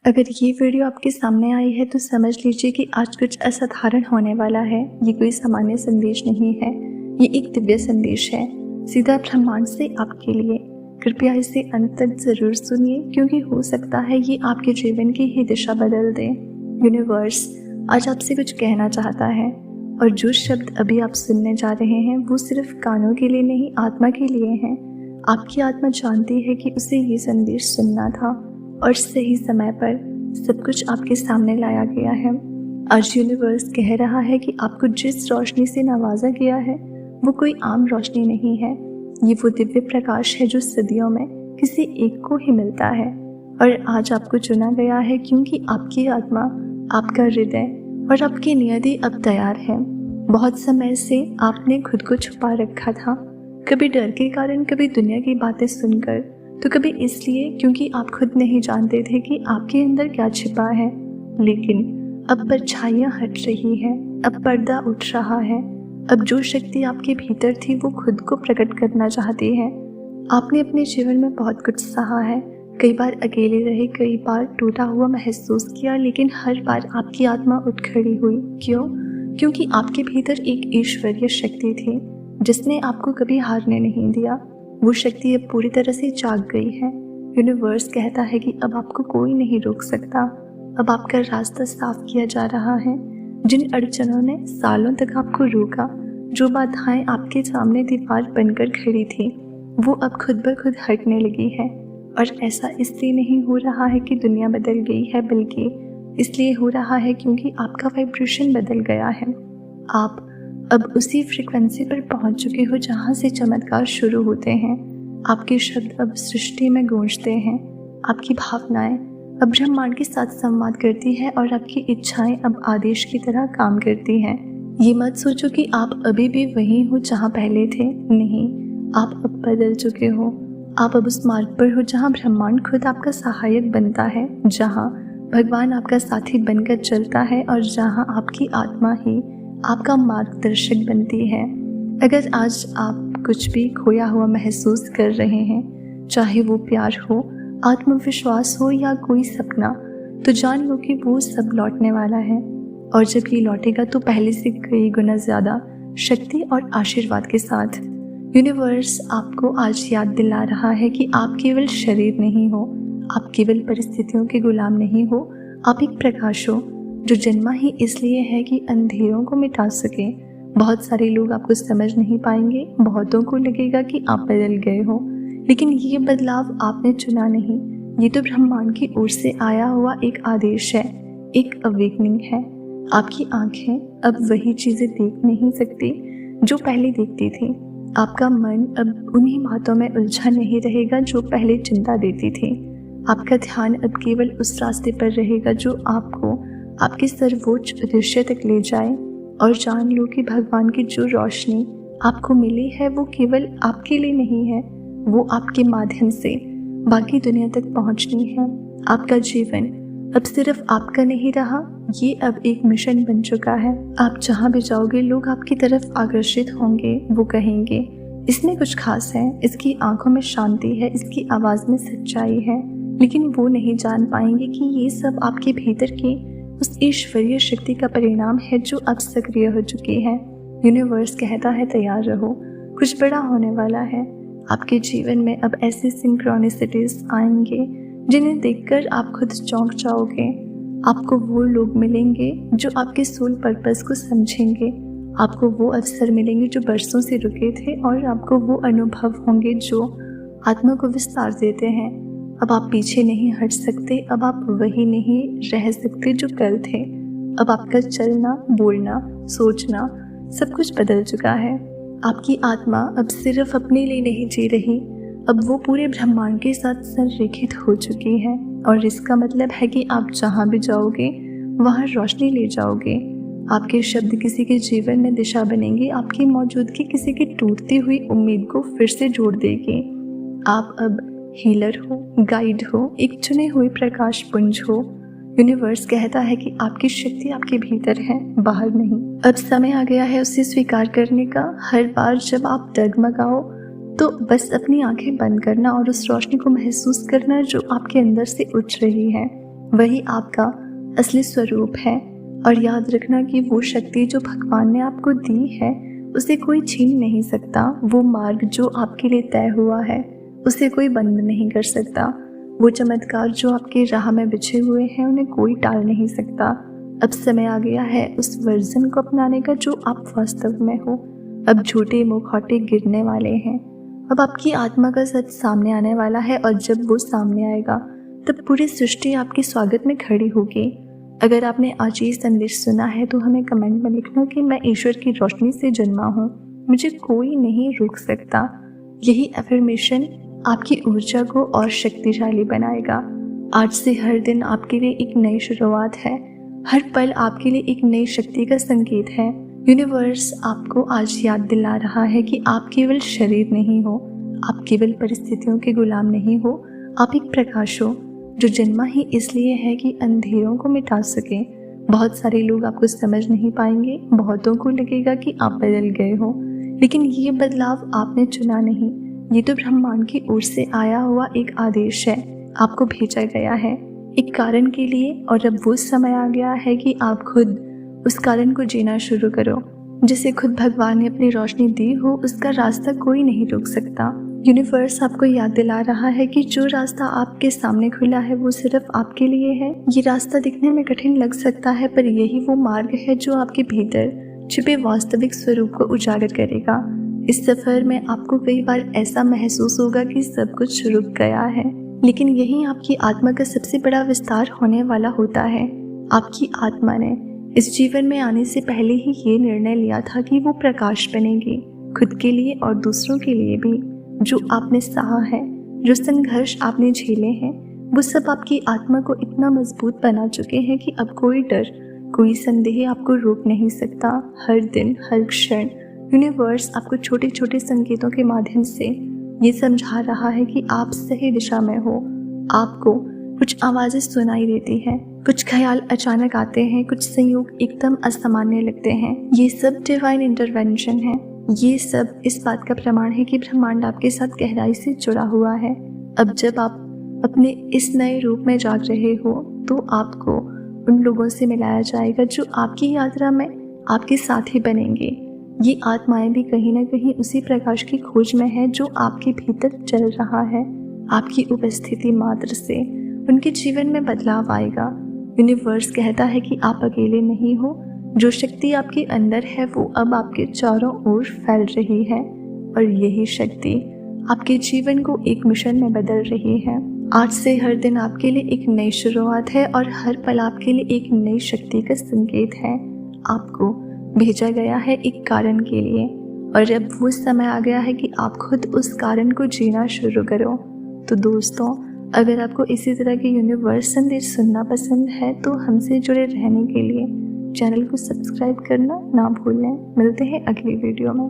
अगर ये वीडियो आपके सामने आई है तो समझ लीजिए कि आज कुछ असाधारण होने वाला है। ये कोई सामान्य संदेश नहीं है, ये एक दिव्य संदेश है, सीधा ब्रह्मांड से आपके लिए। कृपया इसे अंत तक ज़रूर सुनिए, क्योंकि हो सकता है ये आपके जीवन की ही दिशा बदल दे। यूनिवर्स आज आपसे कुछ कहना चाहता है, और जो शब्द अभी आप सुनने जा रहे हैं वो सिर्फ कानों के लिए नहीं, आत्मा के लिए हैं। आपकी आत्मा जानती है कि उसे ये संदेश सुनना था, और सही समय पर सब कुछ आपके सामने लाया गया है। आज यूनिवर्स कह रहा है कि आपको जिस रोशनी से नवाजा गया है वो कोई आम रोशनी नहीं है। ये वो दिव्य प्रकाश है जो सदियों में किसी एक को ही मिलता है, और आज आपको चुना गया है क्योंकि आपकी आत्मा, आपका हृदय और आपकी नियति अब तैयार है। बहुत समय से आपने खुद को छुपा रखा था, कभी डर के कारण, कभी दुनिया की बातें सुनकर, तो कभी इसलिए क्योंकि आप खुद नहीं जानते थे कि आपके अंदर क्या छिपा है। लेकिन अब परछाइयाँ हट रही है, अब पर्दा उठ रहा है। अब जो शक्ति आपके भीतर थी वो खुद को प्रकट करना चाहती है। आपने अपने जीवन में बहुत कुछ सहा है, कई बार अकेले रहे, कई बार टूटा हुआ महसूस किया, लेकिन हर बार आपकी आत्मा उठ खड़ी हुई। क्यों? क्योंकि आपके भीतर एक ईश्वरीय शक्ति थी जिसने आपको कभी हारने नहीं दिया। वो शक्ति अब पूरी तरह से जाग गई है। यूनिवर्स कहता है कि अब आपको कोई नहीं रोक सकता। अब आपका रास्ता साफ किया जा रहा है। जिन अड़चनों ने सालों तक आपको रोका, जो बाधाएं आपके सामने दीवार बनकर खड़ी थी, वो अब खुद ब खुद हटने लगी है। और ऐसा इसलिए नहीं हो रहा है कि दुनिया बदल गई है, बल्कि इसलिए हो रहा है क्योंकि आपका वाइब्रेशन बदल गया है। आप अब उसी फ्रीक्वेंसी पर पहुंच चुके हो जहां से चमत्कार शुरू होते हैं। आपके शब्द अब सृष्टि में गूंजते हैं, आपकी भावनाएं अब ब्रह्मांड के साथ संवाद करती है, और आपकी इच्छाएं अब आदेश की तरह काम करती हैं। ये मत सोचो कि आप अभी भी वहीं हो जहां पहले थे। नहीं, आप अब बदल चुके हो। आप अब उस मार्ग पर हो जहां ब्रह्मांड खुद आपका सहायक बनता है, जहां भगवान आपका साथी बनकर चलता है, और जहां आपकी आत्मा ही आपका मार्गदर्शक बनती है। अगर आज आप कुछ भी खोया हुआ महसूस कर रहे हैं, चाहे वो प्यार हो, आत्मविश्वास हो या कोई सपना, तो जान लो कि वो सब लौटने वाला है। और जब ये लौटेगा तो पहले से कई गुना ज़्यादा शक्ति और आशीर्वाद के साथ। यूनिवर्स आपको आज याद दिला रहा है कि आप केवल शरीर नहीं हो, आप केवल परिस्थितियों के गुलाम नहीं हो, आप एक प्रकाश हो जो जन्मा ही इसलिए है कि अंधेरों को मिटा सके। बहुत सारे लोग आपको समझ नहीं पाएंगे, बहुतों को लगेगा कि आप बदल गए हो, लेकिन ये बदलाव आपने चुना नहीं। ये तो ब्रह्मांड की ओर से आया हुआ एक आदेश है, एक अवेकनिंग है। आपकी आंखें अब वही चीज़ें देख नहीं सकती जो पहले देखती थी। आपका मन अब उन्हीं बातों में उलझा नहीं रहेगा जो पहले चिंता देती थी। आपका ध्यान अब केवल उस रास्ते पर रहेगा जो आपको आपके सर्वोच्च उद्देश्य तक ले जाए। और जान लो कि भगवान की जो रोशनी आपको मिली है वो केवल आपके लिए नहीं है, वो आपके माध्यम से बाकी दुनिया तक पहुंचनी है। आपका जीवन अब सिर्फ आपका नहीं रहा, ये अब एक मिशन बन चुका है। आप जहाँ भी जाओगे लोग आपकी तरफ आकर्षित होंगे। वो कहेंगे इसमें कुछ खास है, इसकी आंखों में शांति है, इसकी आवाज़ में सच्चाई है। लेकिन वो नहीं जान पाएंगे कि ये सब आपके भीतर की उस ईश्वरीय शक्ति का परिणाम है जो अब सक्रिय हो चुकी है। यूनिवर्स कहता है तैयार रहो, कुछ बड़ा होने वाला है। आपके जीवन में अब ऐसे सिंक्रोनिसिटीज आएंगे जिन्हें देखकर आप खुद चौंक जाओगे। आपको वो लोग मिलेंगे जो आपके सोल पर्पस को समझेंगे। आपको वो अवसर मिलेंगे जो बरसों से रुके थे, और आपको वो अनुभव होंगे जो आत्मा को विस्तार देते हैं। अब आप पीछे नहीं हट सकते, अब आप वही नहीं रह सकते जो कल थे। अब आपका चलना, बोलना, सोचना सब कुछ बदल चुका है। आपकी आत्मा अब सिर्फ अपने लिए नहीं जी रही, अब वो पूरे ब्रह्मांड के साथ संरेखित हो चुकी है। और इसका मतलब है कि आप जहाँ भी जाओगे वहाँ रोशनी ले जाओगे। आपके शब्द किसी के जीवन में दिशा बनेंगे, आपकी मौजूदगी किसी की टूटती हुई उम्मीद को फिर से जोड़ देगी। आप अब हीलर हो, गाइड हो, एक चुने हुए प्रकाश पुंज हो। यूनिवर्स कहता है कि आपकी शक्ति आपके भीतर है, बाहर नहीं। अब समय आ गया है उसे स्वीकार करने का। हर बार जब आप डगमगाओ तो बस अपनी आंखें बंद करना और उस रोशनी को महसूस करना जो आपके अंदर से उठ रही है। वही आपका असली स्वरूप है। और याद रखना कि वो शक्ति जो भगवान ने आपको दी है उसे कोई छीन नहीं सकता। वो मार्ग जो आपके लिए तय हुआ है उसे कोई बंद नहीं कर सकता। वो चमत्कार जो आपके राह में बिछे हुए हैं उन्हें कोई टाल नहीं सकता। अब समय आ गया है उस वर्जन को अपनाने का जो आप वास्तव में हो। अब झूठे मुखौटे गिरने वाले हैं। अब आपकी आत्मा का सच सामने आने वाला है और जब वो सामने आएगा तब पूरी सृष्टि आपके स्वागत में खड़ी होगी। अगर आपने आज ये संदेश सुना है तो हमें कमेंट में लिखना कि मैं ईश्वर की रोशनी से जन्मा हूँ, मुझे कोई नहीं रोक सकता। यही अफर्मेशन आपकी ऊर्जा को और शक्तिशाली बनाएगा। आज से हर दिन आपके लिए एक नई शुरुआत है। हर पल आपके लिए एक नई शक्ति का संकेत है। यूनिवर्स आपको आज याद दिला रहा है कि आप केवल शरीर नहीं हो, आप केवल परिस्थितियों के गुलाम नहीं हो, आप एक प्रकाश हो जो जन्मा ही इसलिए है कि अंधेरों को मिटा सके। बहुत सारे लोग आपको समझ नहीं पाएंगे, बहुतों को लगेगा कि आप बदल गए हो, लेकिन ये बदलाव आपने चुना नहीं, ये तो ब्रह्मांड की ओर से आया हुआ एक आदेश है। आपको भेजा गया है एक कारण के लिए और अब वो समय आ गया है कि आप खुद उस कारण को जीना शुरू करो। जिसे खुद भगवान ने अपनी रोशनी दी हो उसका रास्ता कोई नहीं रोक सकता। यूनिवर्स आपको याद दिला रहा है कि जो रास्ता आपके सामने खुला है वो सिर्फ आपके लिए है। ये रास्ता दिखने में कठिन लग सकता है पर यही वो मार्ग है जो आपके भीतर छिपे वास्तविक स्वरूप को उजागर करेगा। इस सफर में आपको कई बार ऐसा महसूस होगा कि सब कुछ रुक गया है, लेकिन यही आपकी आत्मा का सबसे बड़ा विस्तार होने वाला होता है। आपकी आत्मा ने इस जीवन में आने से पहले ही ये निर्णय लिया था कि वो प्रकाश बनेगी, खुद के लिए और दूसरों के लिए भी। जो आपने सहा है, जो संघर्ष आपने झेले हैं, वो सब आपकी आत्मा को इतना मजबूत बना चुके हैं कि अब कोई डर, कोई संदेह आपको रोक नहीं सकता। हर दिन, हर क्षण यूनिवर्स आपको छोटे छोटे संकेतों के माध्यम से ये समझा रहा है कि आप सही दिशा में हो। आपको कुछ आवाज़ें सुनाई देती हैं, कुछ ख्याल अचानक आते हैं, कुछ संयोग एकदम असामान्य लगते हैं। ये सब डिवाइन इंटरवेंशन है। ये सब इस बात का प्रमाण है कि ब्रह्मांड आपके साथ गहराई से जुड़ा हुआ है। अब जब आप अपने इस नए रूप में जाग रहे हो तो आपको उन लोगों से मिलाया जाएगा जो आपकी यात्रा में आपके साथ ही बनेंगे। ये आत्माएं भी कहीं ना कहीं उसी प्रकाश की खोज में है जो आपके भीतर चल रहा है। आपकी उपस्थिति मात्र से उनके जीवन में बदलाव आएगा। यूनिवर्स कहता है कि आप अकेले नहीं हो। जो शक्ति आपके अंदर है वो अब आपके चारों ओर फैल रही है और यही शक्ति आपके जीवन को एक मिशन में बदल रही है। आज से हर दिन आपके लिए एक नई शुरुआत है और हर पल आपके लिए एक नई शक्ति का संकेत है। आपको भेजा गया है एक कारण के लिए और अब वो समय आ गया है कि आप खुद उस कारण को जीना शुरू करो। तो दोस्तों, अगर आपको इसी तरह के यूनिवर्स संदेश सुनना पसंद है तो हमसे जुड़े रहने के लिए चैनल को सब्सक्राइब करना ना भूलें। मिलते हैं अगली वीडियो में।